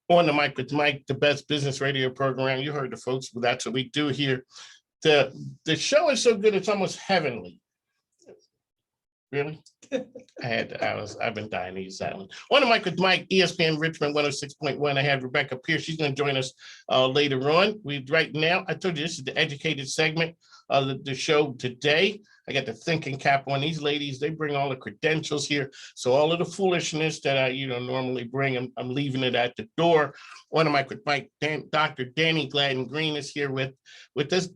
On the Mic with Mike, the best business radio program. You heard the folks, but that's what we do here. The show is so good, it's almost heavenly. Really? I've been dying to use that one. On the Mic with Mike, ESPN Richmond 106.1. I have Rebecca Pierce. She's going to join us later on. Right now, I told you this is the educated segment of the show today. I got the thinking cap on. These ladies, they bring all the credentials here. So all of the foolishness that I normally bring, I'm leaving it at the door. On the Mic with Mike, Dr. Danni Gladden Green is here with us.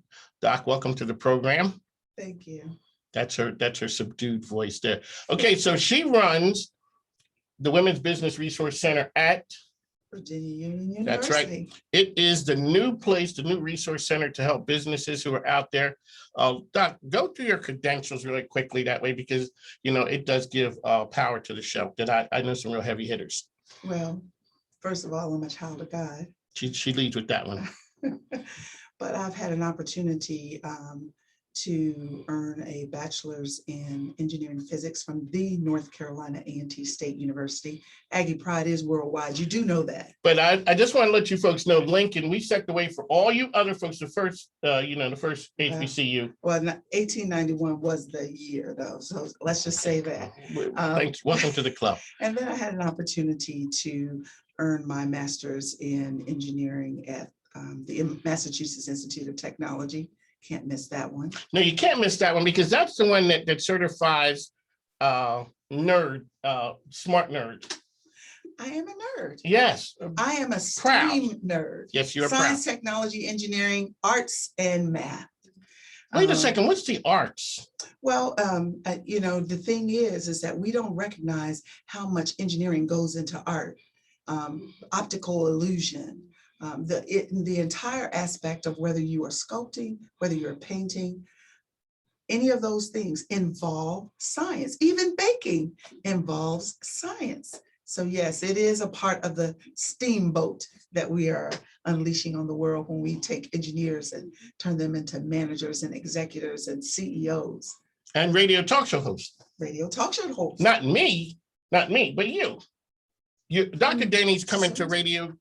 Doc, welcome to the program. Thank you. That's her subdued voice there. Okay, so she runs the Women's Business Resource Center at Virginia Union University. That's right. It is the new place, the new resource center to help businesses who are out there. Doc, go through your credentials really quickly that way, because it does give power to the show. That I know some real heavy hitters. Well, first of all, I'm a child of God. She leads with that one. But I've had an opportunity to earn a bachelor's in engineering physics from the North Carolina A&T State University. Aggie pride is worldwide. You do know that. But I just want to let you folks know, Lincoln, we set the way for all you other folks, the first HBCU. Well, 1891 was the year, though. So let's just say that. Thanks. Welcome to the club. And then I had an opportunity to earn my master's in engineering at the Massachusetts Institute of Technology. Can't miss that one. No, you can't miss that one, because that's the one that certifies smart nerd. I am a nerd. Yes. I am a STEAM nerd. Yes, you're Science, proud. technology, engineering, arts, and math. Wait a second. What's the arts? Well, the thing is that we don't recognize how much engineering goes into art. Optical illusion. The entire aspect of whether you are sculpting, whether you're painting, any of those things involve science. Even baking involves science. So yes, it is a part of the steamboat that we are unleashing on the world when we take engineers and turn them into managers and executives and CEOs. And radio talk show hosts. Radio talk show hosts. Not me, but you. Dr. Danni's coming to radio.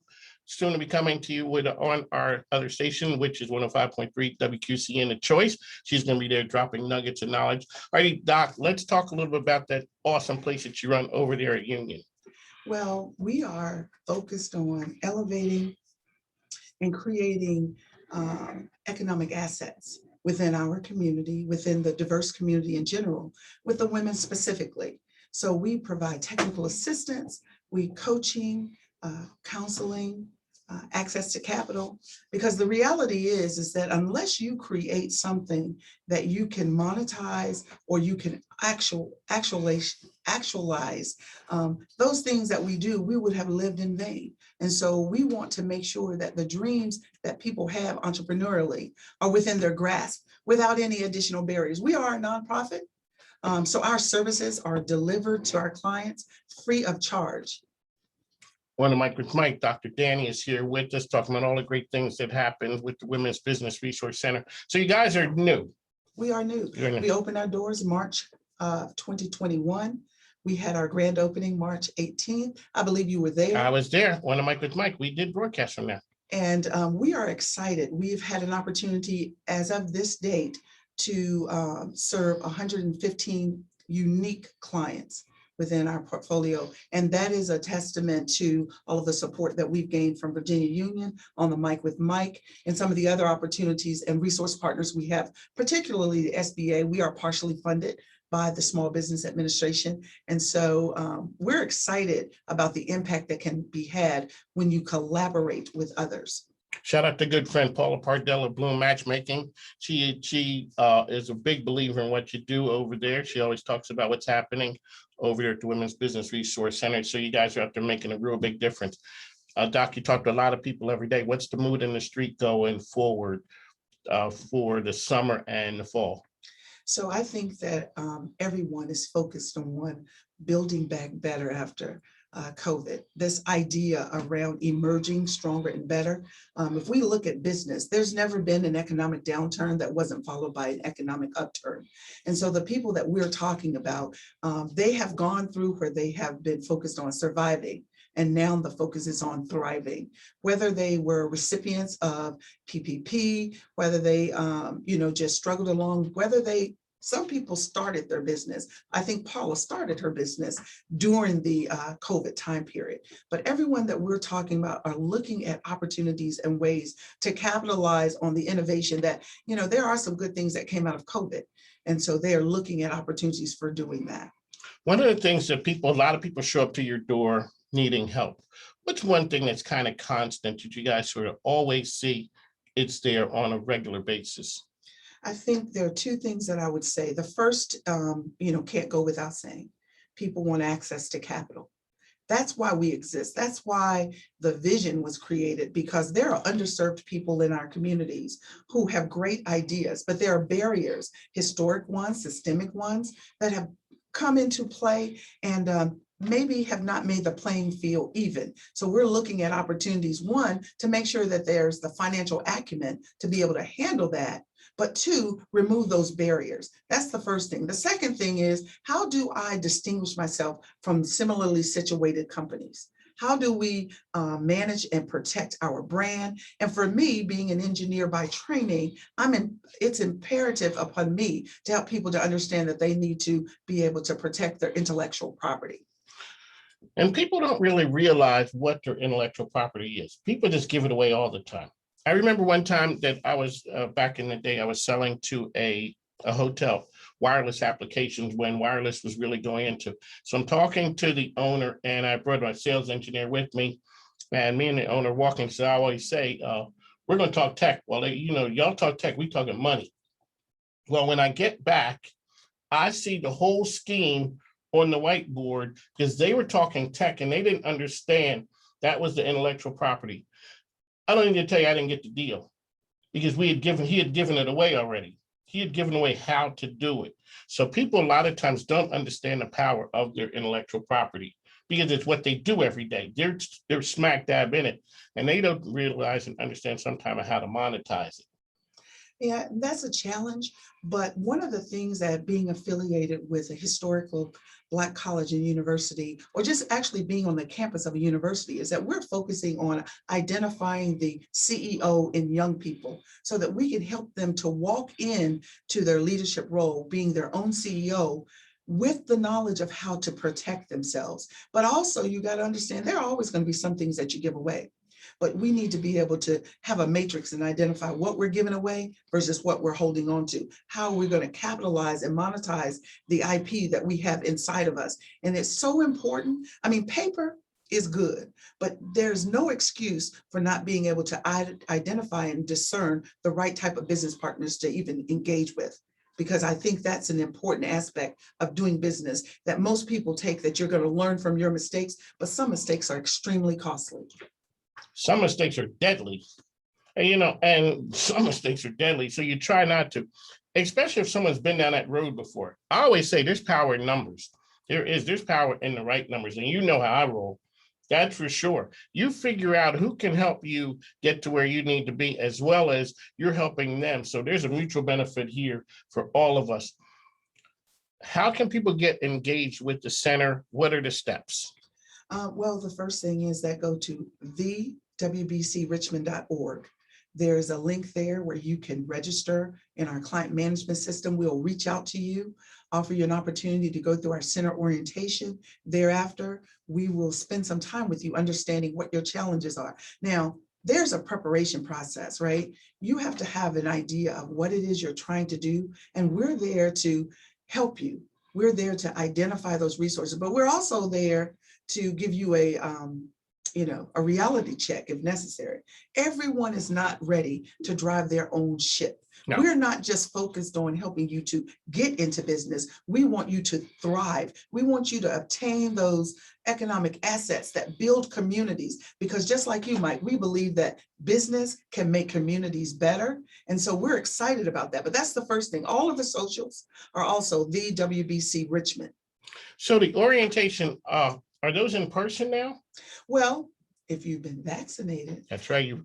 Soon to be coming to you on our other station, which is 105.3 WQCN The Choice. She's going to be there dropping nuggets of knowledge. All right, Doc, let's talk a little bit about that awesome place that you run over there at Union. Well, we are focused on elevating and creating economic assets within our community, within the diverse community in general, with the women specifically. So we provide technical assistance, coaching, counseling, access to capital, because the reality is that unless you create something that you can monetize or you can actualize those things that we do, we would have lived in vain. And so we want to make sure that the dreams that people have entrepreneurially are within their grasp without any additional barriers. We are a nonprofit, so our services are delivered to our clients free of charge. On the Mic with Mike, Dr. Danni is here with us, talking about all the great things that happened with the Women's Business Resource Center. So you guys are new. We are new. We opened our doors March of 2021. We had our grand opening March 18th. I believe you were there. I was there. On the Mic with Mike, we did broadcast from there. And we are excited. We've had an opportunity as of this date to serve 115 unique clients within our portfolio. And that is a testament to all of the support that we've gained from Virginia Union, on the Mic with Mike, and some of the other opportunities and resource partners we have, particularly the SBA. We are partially funded by the Small Business Administration. And so we're excited about the impact that can be had when you collaborate with others. Shout out to good friend Paula Pardell of Bloom Matchmaking. She is a big believer in what you do over there. She always talks about what's happening over there at the Women's Business Resource Center. So you guys are out there making a real big difference. Doc, you talk to a lot of people every day. What's the mood in the street going forward for the summer and the fall? So I think that everyone is focused on building back better after COVID, this idea around emerging stronger and better. If we look at business, there's never been an economic downturn that wasn't followed by an economic upturn. And so the people that we're talking about, they have gone through where they have been focused on surviving And now the focus is on thriving, whether they were recipients of PPP, whether they, just struggled along, some people started their business. I think Paula started her business during the COVID time period. But everyone that we're talking about are looking at opportunities and ways to capitalize on the innovation that, there are some good things that came out of COVID. And so they are looking at opportunities for doing that. One of the things that a lot of people show up to your door needing help. What's one thing that's kind of constant that you guys sort of always see it's there on a regular basis? I think there are two things that I would say. The first, can't go without saying. People want access to capital. That's why we exist. That's why the vision was created, because there are underserved people in our communities who have great ideas, but there are barriers, historic ones, systemic ones, that have come into play and maybe have not made the playing field even. So we're looking at opportunities, one, to make sure that there's the financial acumen to be able to handle that, but two, remove those barriers. That's the first thing. The second thing is, how do I distinguish myself from similarly situated companies? How do we manage and protect our brand? And for me, being an engineer by training, it's imperative upon me to help people to understand that they need to be able to protect their intellectual property. And people don't really realize what their intellectual property is. People just give it away all the time. I remember one time that I was back in the day, I was selling to a hotel wireless applications when wireless was really going into. So I'm talking to the owner, and I brought my sales engineer with me, and me and the owner walking. So I always say, we're going to talk tech. Well, y'all talk tech, we talking money. Well, when I get back, I see the whole scheme on the whiteboard, because they were talking tech and they didn't understand that was the intellectual property. I don't need to tell you I didn't get the deal, because he had given it away already. He had given away how to do it. So people a lot of times don't understand the power of their intellectual property, because it's what they do every day. They're smack dab in it, and they don't realize and understand sometimes how to monetize it. Yeah, that's a challenge. But one of the things that being affiliated with a historical Black college and university, or just actually being on the campus of a university, is that we're focusing on identifying the CEO in young people so that we can help them to walk in to their leadership role, being their own CEO, with the knowledge of how to protect themselves. But also, you got to understand, there are always going to be some things that you give away. But we need to be able to have a matrix and identify what we're giving away versus what we're holding on to. How are we going to capitalize and monetize the IP that we have inside of us? And it's so important. I mean, paper is good, but there's no excuse for not being able to identify and discern the right type of business partners to even engage with. Because I think that's an important aspect of doing business that most people take, that you're going to learn from your mistakes, but some mistakes are extremely costly. Some mistakes are deadly, and some mistakes are deadly. So you try not to, especially if someone's been down that road before. I always say there's power in numbers. There's power in the right numbers. And you know how I roll. That's for sure. You figure out who can help you get to where you need to be, as well as you're helping them. So there's a mutual benefit here for all of us. How can people get engaged with the center? What are the steps? Well, the first thing is that go to thewbcrichmond.org. There's a link there where you can register in our client management system. We'll reach out to you, offer you an opportunity to go through our center orientation. Thereafter, we will spend some time with you understanding what your challenges are. Now, there's a preparation process, right? You have to have an idea of what it is you're trying to do, and we're there to help you. We're there to identify those resources, but we're also there to give you a reality check if necessary. Everyone is not ready to drive their own ship. No. We're not just focused on helping you to get into business. We want you to thrive. We want you to obtain those economic assets that build communities, because just like you, Mike, we believe that business can make communities better. And so we're excited about that. But that's the first thing. All of the socials are also the WBC Richmond. So the orientation, are those in person now? Well, if you've been vaccinated. That's right.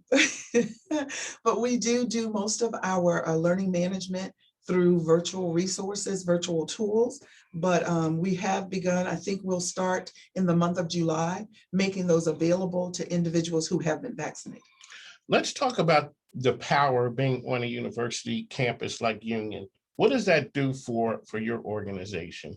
But we do most of our learning management through virtual resources, virtual tools. But we have begun, I think we'll start in the month of July, making those available to individuals who have been vaccinated. Let's talk about the power of being on a university campus like Union. What does that do for your organization?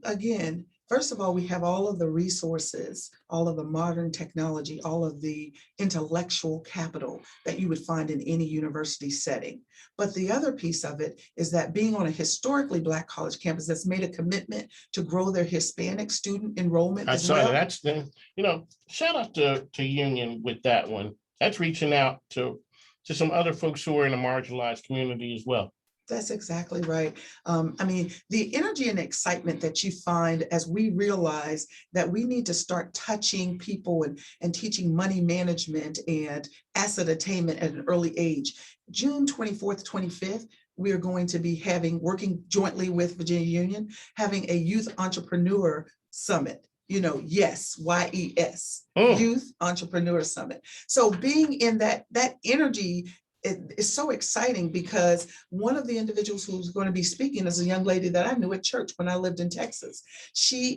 Again, first of all, we have all of the resources, all of the modern technology, all of the intellectual capital that you would find in any university setting. But the other piece of it is that being on a historically Black college campus that's made a commitment to grow their Hispanic student enrollment I as saw well. that. That's the, shout out to Union with that one. That's reaching out to some other folks who are in a marginalized community as well. That's exactly right. I mean, the energy and excitement that you find as we realize that we need to start touching people and teaching money management and asset attainment at an early age. June 24th, 25th, we are going to be working jointly with Virginia Union, having a youth entrepreneur summit. YES, Y-E-S, Youth Entrepreneur Summit. So being in that energy, it is so exciting because one of the individuals who's going to be speaking is a young lady that I knew at church when I lived in Texas. She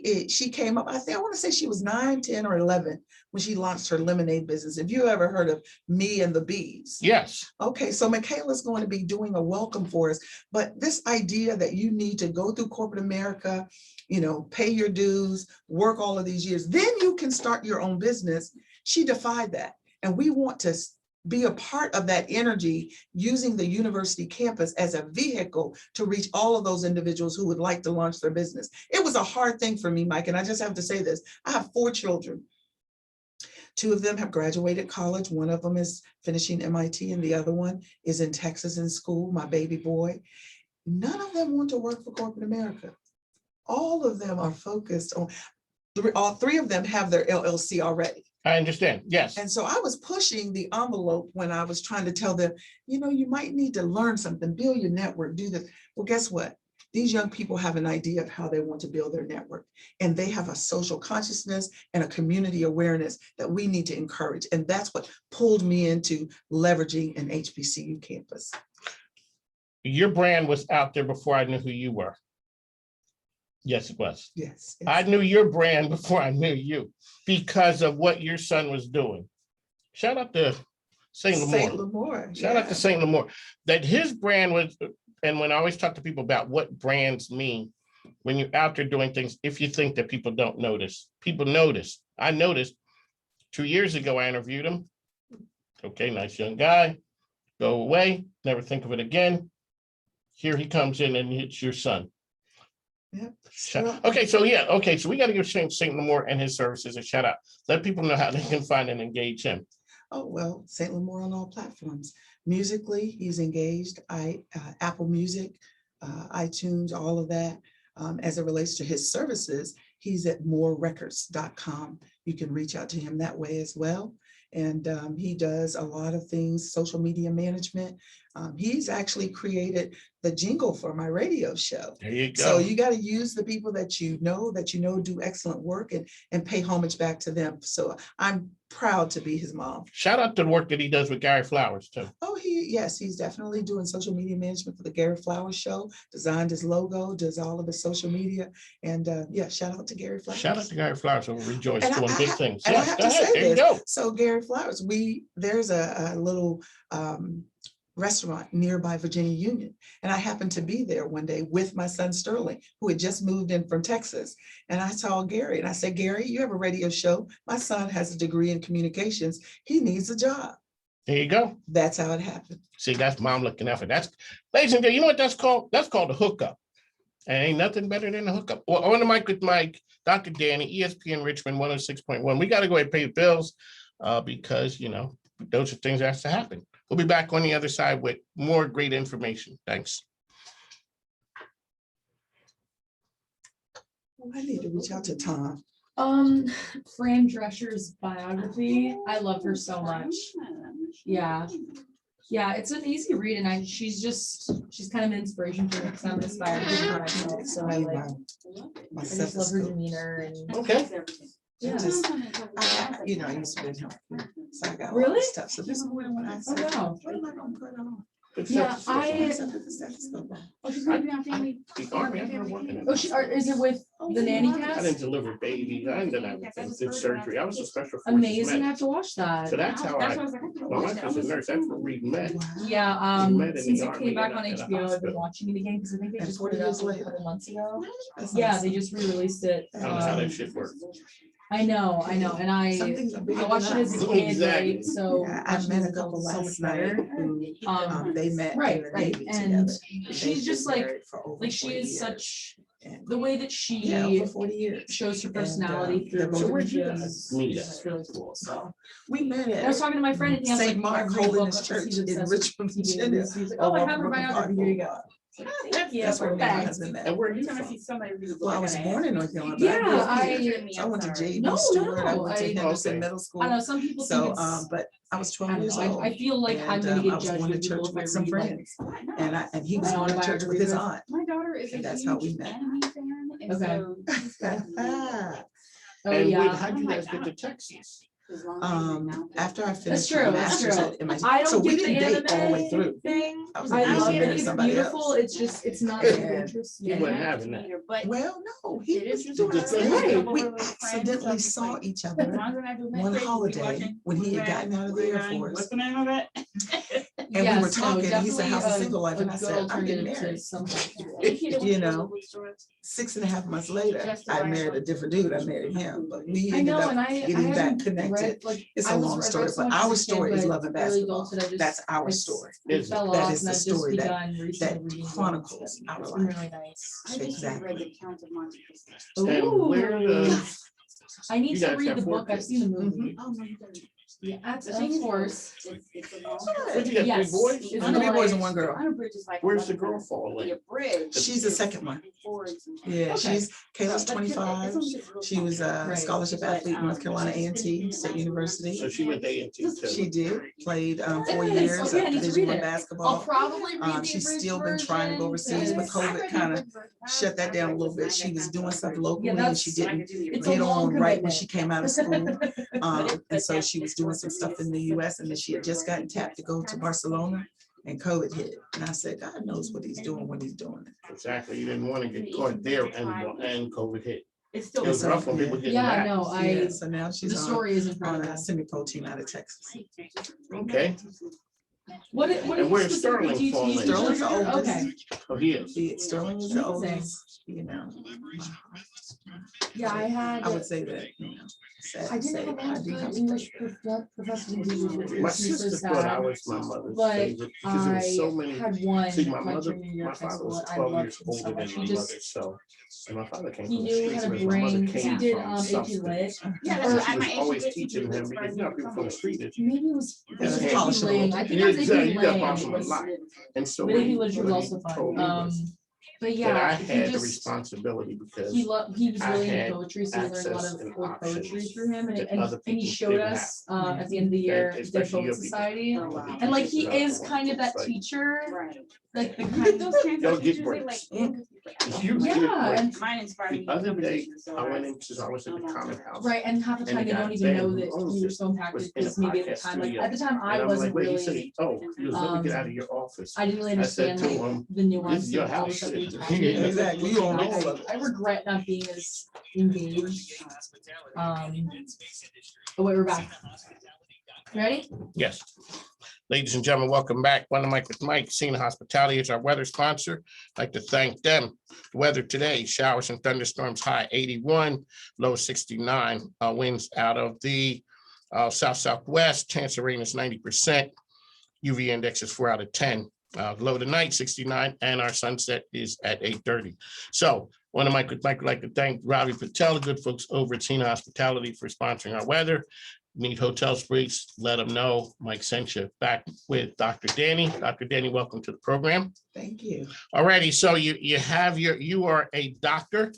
came up, I want to say she was 9, 10, or 11 when she launched her lemonade business. Have you ever heard of Me and the Bees? Yes. Okay, so Michaela's going to be doing a welcome for us. But this idea that you need to go through corporate America, pay your dues, work all of these years, then you can start your own business. She defied that. And we want to be a part of that energy, using the university campus as a vehicle to reach all of those individuals who would like to launch their business. It was a hard thing for me, Mike, and I just have to say this. I have 4 children. 2 of them have graduated college. One of them is finishing MIT and the other one is in Texas in school, my baby boy. None of them want to work for corporate America. All of them are focused on, all 3 of them have their LLC already. I understand. Yes. And so I was pushing the envelope when I was trying to tell them, you might need to learn something, build your network, do this. Well, guess what? These young people have an idea of how they want to build their network, and they have a social consciousness and a community awareness that we need to encourage. And that's what pulled me into leveraging an HBCU campus. Your brand was out there before I knew who you were. Yes, it was. Yes. I knew your brand before I knew you because of what your son was doing. Shout out to St. Lemoore. Shout out to St. Lemoore. That his brand was, and when I always talk to people about what brands mean, when you're out there doing things, if you think that people don't notice, people notice. I noticed 2 years ago, I interviewed him. Okay, nice young guy. Go away, never think of it again. Here he comes in and it's your son. Yep. Okay, so we got to give St. Lemoore and his services a shout out. Let people know how they can find and engage him. Oh, well, St. Lemoore on all platforms. Musically, he's engaged. Apple Music, iTunes, all of that. As it relates to his services, he's at morerecords.com. You can reach out to him that way as well. And he does a lot of things, social media management. He's actually created the jingle for my radio show. There you go. So you got to use the people that you know do excellent work and pay homage back to them. So I'm proud to be his mom. Shout out to the work that he does with Gary Flowers too. Oh, he's definitely doing social media management for the Gary Flowers show, designed his logo, does all of his social media. And shout out to Gary Flowers. Shout out to Gary Flowers over Rejoice And doing big things. And Yes, I have go to ahead. say There you this. go. So Gary Flowers, there's a little restaurant nearby Virginia Union. And I happened to be there one day with my son Sterling, who had just moved in from Texas. And I saw Gary and I said, Gary, you have a radio show. My son has a degree in communications. He needs a job. There you go. That's how it happened. See, that's mom looking out for that. Ladies and gentlemen, you know what that's called? That's called a hookup. And ain't nothing better than a hookup. Well, on the mic with Mike, Dr. Danni, ESPN Richmond 106.1. We got to go ahead and pay the bills because, those are things that have to happen. We'll be back on the other side with more great information. Thanks. I need to reach out to Tom. Fran Drescher's biography. I love her so much. Yeah. It's an easy read, and she's kind of an inspiration for me because I'm inspired to do myself. So I just love her demeanor and Okay. I used to be in health, so I got all Really? this stuff. So this is more than what I said. Oh, wow. What am I going to put on? Yeah, Oh, she's gonna be on family. Is it with the nanny I cast? didn't deliver babies. I didn't have anything. Did surgery. I was a special forces Amazing, I medic. have to watch that. So that's how That's I, what I was like. I gotta my watch wife that. was a nurse. That's where we met. Yeah, We met in since the it army came back in on a HBO, I've been hospital. watching it again, because I think they And just 40 put it years out like a later. couple months ago. That's Yeah, awesome. they just re-released it. I don't know how that Um, shit works. I know, and Some things are bigger I watched it than as a us. kid, Exactly. right, so. Yeah, I watching met it a as couple adults is so much last night better. who, they met in Right, the right, Navy and together. she's They've just been like, married for over she 40 is years. such, And- the way that Yeah, she over 40 years. shows her And, personality they're through both So where'd you videos guys meet is just really cool, so. We met I was at talking to my friend and he has like St. Mark every book Holiness because Church he's in obsessed Richmond, with TV Virginia. movies. He's like, oh, I over have her Brooklyn biography, Park here you go. Boulevard. Thank you, That's where me and my perfect. husband met. And where are you Anytime I from? see somebody really Well, I was looking born at in it. North Carolina. but I Yeah, grew up here. I So I went to JV No, Stewart. I no, went to Henderson Okay. Middle I School. know, some people think So, it's, but I was I 12 don't years know, old. I feel like I'm and, gonna I get was judged going to with people church if I with some read like. friends. And he was an going to church with his autobiography. aunt. My daughter is a And that's huge how we met. anime fan, and Okay. so she's got Oh, And yeah. how'd you guys get to Texas? as long as you know that- After I That's finished true, my that's master's true. at MIT. I don't So we get the didn't date all the way anime through. thing. I was I busy love it, marrying it's somebody beautiful, else. it's just, it's not And- super interesting. You wasn't Yeah, having that. But Well, no, he it was is doing just his right. thing. We Couple of friends, accidentally so saw it's each as other long as I do one Netflix, we holiday watching when he had Movie gotten out of the Movie Air Night. Force. What's the name of it? And we were Yes, no, talking, and he said, definitely how's the single life? a And I good said, I'm getting alternative to married. some people. You know, 6.5 months later, Just I like- married a different dude. I married him, but we I ended know, up and I getting back haven't connected. read, like, It's I a was- long I read story, so but much as a our kid, story is but love and early basketball. adulthood, I just- That's our it's- story. It Is it? fell That off, is and the I've just story that- begun recently that reading. chronicles our It's life. been really nice. I just Exactly. read the Count of Monte Cristo. And where Ooh. does, I need You to guys read have the 4 book, I've kids. seen the movie. Oh, no, you don't. Yeah, The of thing is, course. it's a long. what, you got 3 Yes. boys? It's Three not boys like- and 1 girl. On a bridge is like. Where's the 11 girl fall in? The bridge. She's the is second one. forward and- Yeah, Okay. she's, Kayla's But 25. She was a Right. scholarship athlete, North Carolina A&T State University. So she went to A&T too. She did, played 4 Yes, years okay, I of need to Division read I it. I'll basketball. probably read the She's still been abridged trying to go version, overseas, but because- COVID kind of shut that down a little bit. She was doing stuff locally and she didn't It's a get long on right when commitment. she came out of school. And so she was doing some stuff in the US and then she had just gotten tapped to go to Barcelona and COVID hit. And I said, God knows what he's doing when he's doing it. Exactly. You didn't want to get caught there and COVID hit. It's still. It was rough when people getting Yeah, back. no, Yeah, so now the she's on story is a incredible. semi-pro team out of Texas. Okay. What And where's specifically Sterling do you fall teach? in? Sterling's the Okay, oldest. Oh, he is. Sterling is the Amazing. oldest, you know. yeah, I had. I would say that, you know, sad I to say, didn't I have a do lot have of a English special- professors and teachers, which My makes me so sister thought I sad. was my mother's But favorite because there was so many. had one See, my like mother, junior year my of high father school, was and I 12 loved years him so older than much. my He mother, just, so. And my father came he from the knew streets, how to whereas my mother bring, 'cause he came did from AP substance. Lit. Yeah, Or that's She what was I always teaching him because you know people from the street. Maybe it was His AP hands were Ling. I think it was Exactly, AP you got Ling. bounced from a lot. And so. But AP Literature was what he also told fun. me was But that I yeah, he had the just, responsibility because. he loved, he was I really into had poetry, so we learned a lot access of and old poetry options through him, that and other he people showed didn't us at the end of the year, And the especially Poet your people. Society. Oh, wow. And like he Teachers is are kind of that like- teacher, Right. like the But kind those of, translations Y'all get usually breaks. like end with You you. get yeah, breaks. and Mine inspired me. The to other become a day, teacher, so I went into, I was at the common house. right, and half the And time the they guy don't even Ben know who that owns you were it so impacted, was in a because maybe at the podcast time, like studio. at the time And I I'm wasn't like, wait, he said, really, oh, he was, let me get out of your office. I didn't really I said understand to like him, the nuance. "This is your of all the house, stuff we shit." talked Yeah, about. exactly. You own all of it. I regret not being as engaged. Oh wait, we're back. Ready? Yes. Ladies and gentlemen, welcome back. One of Mike with Mike. Cena Hospitality is our weather sponsor. I'd like to thank them. The weather today, showers and thunderstorms, high 81, low 69. Winds out of the south-southwest. Chance of rain is 90%. UV index is 4 out of 10. Low tonight, 69, and our sunset is at 8:30. So one of Mike with Mike would like to thank Ravi Patel, the good folks over at Cena Hospitality, for sponsoring our weather. Need hotel suites, let them know. Mike sent you. Back with Dr. Danni. Dr. Danni, welcome to the program. Thank you. Alrighty, so you are a doctor,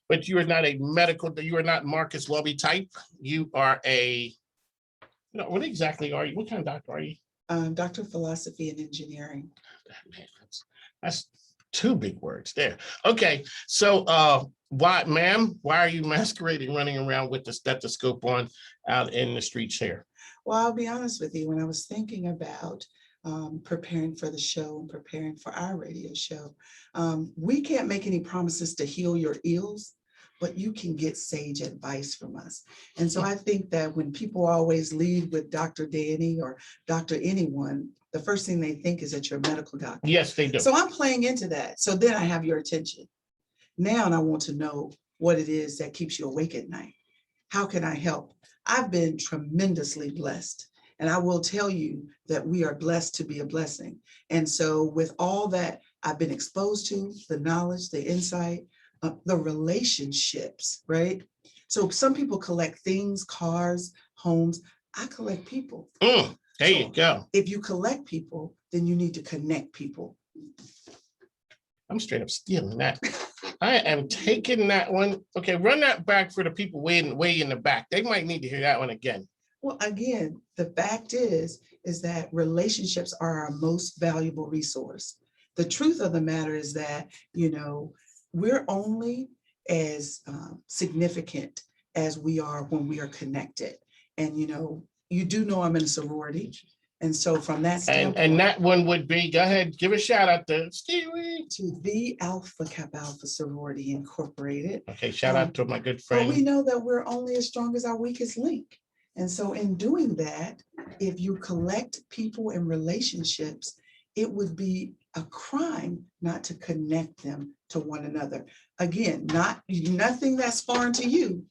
but you are not a medical, you are not Marcus Welby type. You are what exactly are you? What kind of doctor are you? Doctor of Philosophy and Engineering. Man, that's 2 big words there. Okay, so why are you masquerading, running around with the stethoscope on out in the streets here? Well, I'll be honest with you, when I was thinking about preparing for the show and preparing for our radio show. We can't make any promises to heal your ills, but you can get sage advice from us. And so I think that when people always lead with Dr. Danny or Dr. anyone, the first thing they think is that you're a medical doctor. Yes, they do. So I'm playing into that. So then I have your attention. Now I want to know what it is that keeps you awake at night. How can I help? I've been tremendously blessed. And I will tell you that we are blessed to be a blessing. And so with all that I've been exposed to, the knowledge, the insight, the relationships, right? So some people collect things, cars, homes. I collect people. There you go. If you collect people, then you need to connect people. I'm straight up stealing that. I am taking that one. Okay, run that back for the people way in the back. They might need to hear that one again. Well, again, the fact is that relationships are our most valuable resource. The truth of the matter is that, we're only as significant as we are when we are connected. And, you do know I'm in a sorority. And so from that standpoint. And that one would be, go ahead, give a shout out to Stewie. To the Alpha Kappa Alpha Sorority Incorporated. Okay, shout out to my good But friend. we know that we're only as strong as our weakest link. And so in doing that, if you collect people and relationships, it would be a crime not to connect them to one another. Again, nothing that's foreign to you.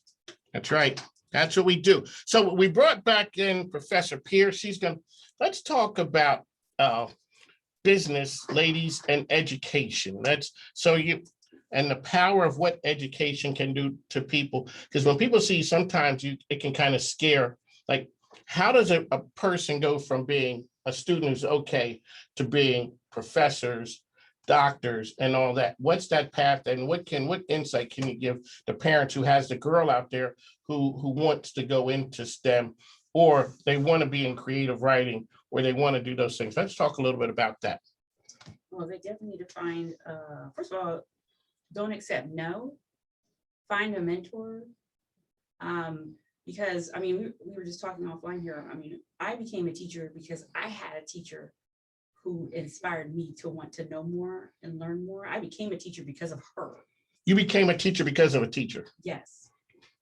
That's right. That's what we do. So we brought back in Professor Pierce. Let's talk about business, ladies, and education. And the power of what education can do to people. Because when people see, sometimes it can kind of scare, like, how does a person go from being a student who's okay to being professors, doctors, and all that? What's that path, and what insight can you give the parents who has the girl out there who wants to go into STEM, or they want to be in creative writing, or they want to do those things? Let's talk a little bit about that. Well, they definitely need to find, first of all, don't accept no, find a mentor. Because, we were just talking offline here. I became a teacher because I had a teacher who inspired me to want to know more and learn more. I became a teacher because of her. You became a teacher because of a teacher. Yes.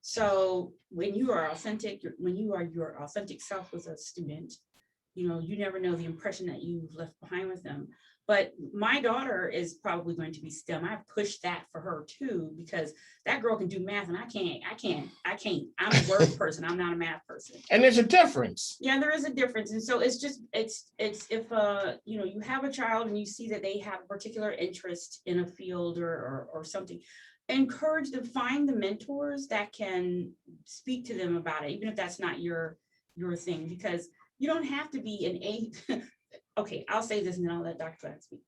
So when you are authentic, when you are your authentic self with a student, you never know the impression that you've left behind with them. But my daughter is probably going to be STEM. I've pushed that for her too, because that girl can do math and I can't. I'm a word person. I'm not a math person. And there's a difference. Yeah, there is a difference. And so it's if you have a child and you see that they have a particular interest in a field or something, encourage them, find the mentors that can speak to them about it, even if that's not your thing, because you don't have to be an A. Okay, I'll say this and then I'll let Dr. Flack speak.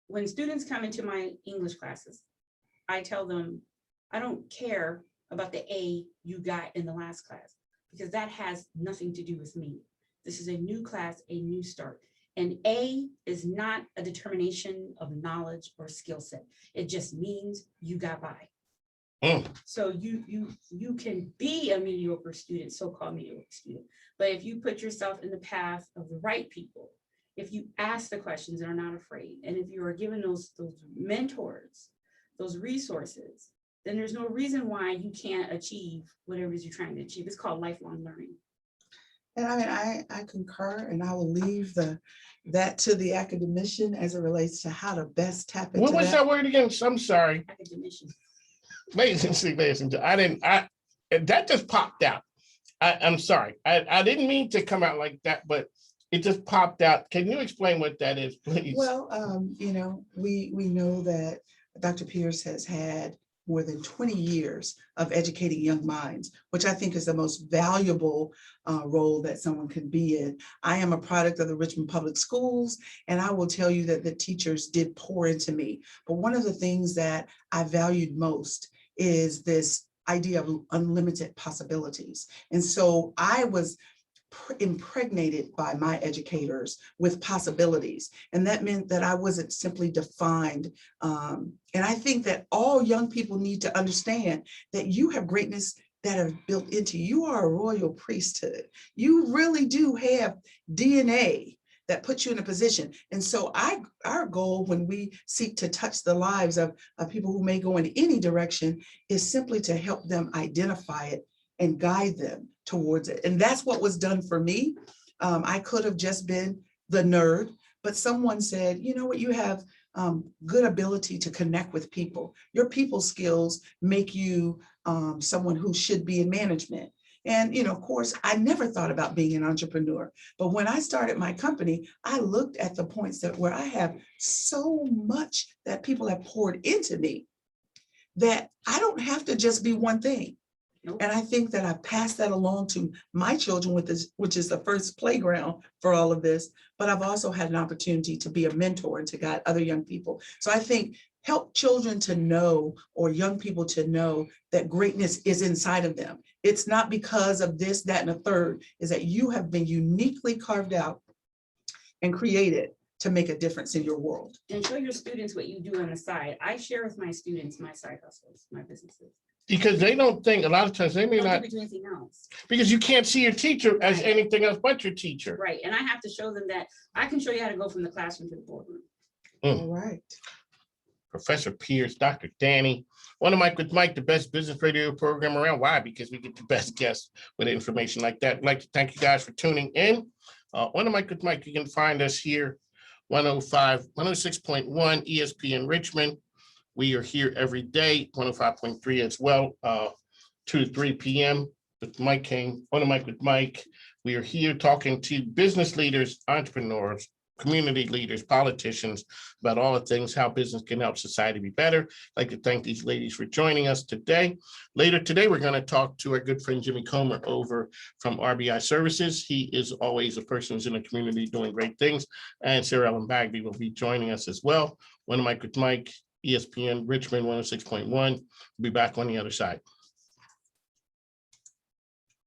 When students come into my English classes, I tell them, I don't care about the A you got in the last class, because that has nothing to do with me. This is a new class, a new start. And A is not a determination of knowledge or skill set. It just means you got by. So you can be a mediocre student, so-called mediocre student. But if you put yourself in the path of the right people, if you ask the questions and are not afraid, and if you are given those mentors, those resources, then there's no reason why you can't achieve whatever it is you're trying to achieve. It's called lifelong learning. And I concur, and I will leave that to the academician as it relates to how to best tap into What was that word again? I'm sorry. Academician. Ladies and gentlemen, that just popped out. I'm sorry. I didn't mean to come out like that, but it just popped out. Can you explain what that is, please? Well, we know that Dr. Pierce has had more than 20 years of educating young minds, which I think is the most valuable role that someone can be in. I am a product of the Richmond Public Schools, and I will tell you that the teachers did pour into me. But one of the things that I valued most is this idea of unlimited possibilities. And so I was impregnated by my educators with possibilities. And that meant that I wasn't simply defined. And I think that all young people need to understand that you have greatness that are built into you. You are a royal priesthood. You really do have DNA that puts you in a position. And so our goal when we seek to touch the lives of people who may go in any direction is simply to help them identify it and guide them towards it. And that's what was done for me. I could have just been the nerd, but someone said, you know what, you have good ability to connect with people. Your people skills make you someone who should be in management. And, of course, I never thought about being an entrepreneur. But when I started my company, I looked at the points where I have so much that people have poured into me that I don't have to just be one thing. Nope. And I think that I passed that along to my children with this, which is the first playground for all of this. But I've also had an opportunity to be a mentor and to guide other young people. So I think help children to know, or young people to know, that greatness is inside of them. It's not because of this, that, and a third, is that you have been uniquely carved out and created to make a difference in your world. And show your students what you do on the side. I share with my students my side hustles, my businesses. Because they don't think, a lot of times they may Don't not, do anything else. because you can't see your teacher as Right. anything else but your teacher. Right, and I have to show them that I can show you how to go from the classroom to the boardroom. Mm. All right. Professor Pierce, Dr. Danny, One on Mike with Mike, the best business radio program around. Why? Because we get the best guests with information like that. I'd like to thank you guys for tuning in. One on Mike with Mike, you can find us here, 106.1 ESPN Richmond. We are here every day, 105.3 as well, 2 to 3 p.m. with Mike King, On a Mike with Mike. We are here talking to business leaders, entrepreneurs, community leaders, politicians, about all the things, how business can help society be better. I'd like to thank these ladies for joining us today. Later today, we're going to talk to our good friend Jimmy Comer over from RBI Services. He is always a person who's in the community doing great things. And Sarah Ellen Bagby will be joining us as well. One Mike with Mike, ESPN Richmond 106.1. We'll be back on the other side.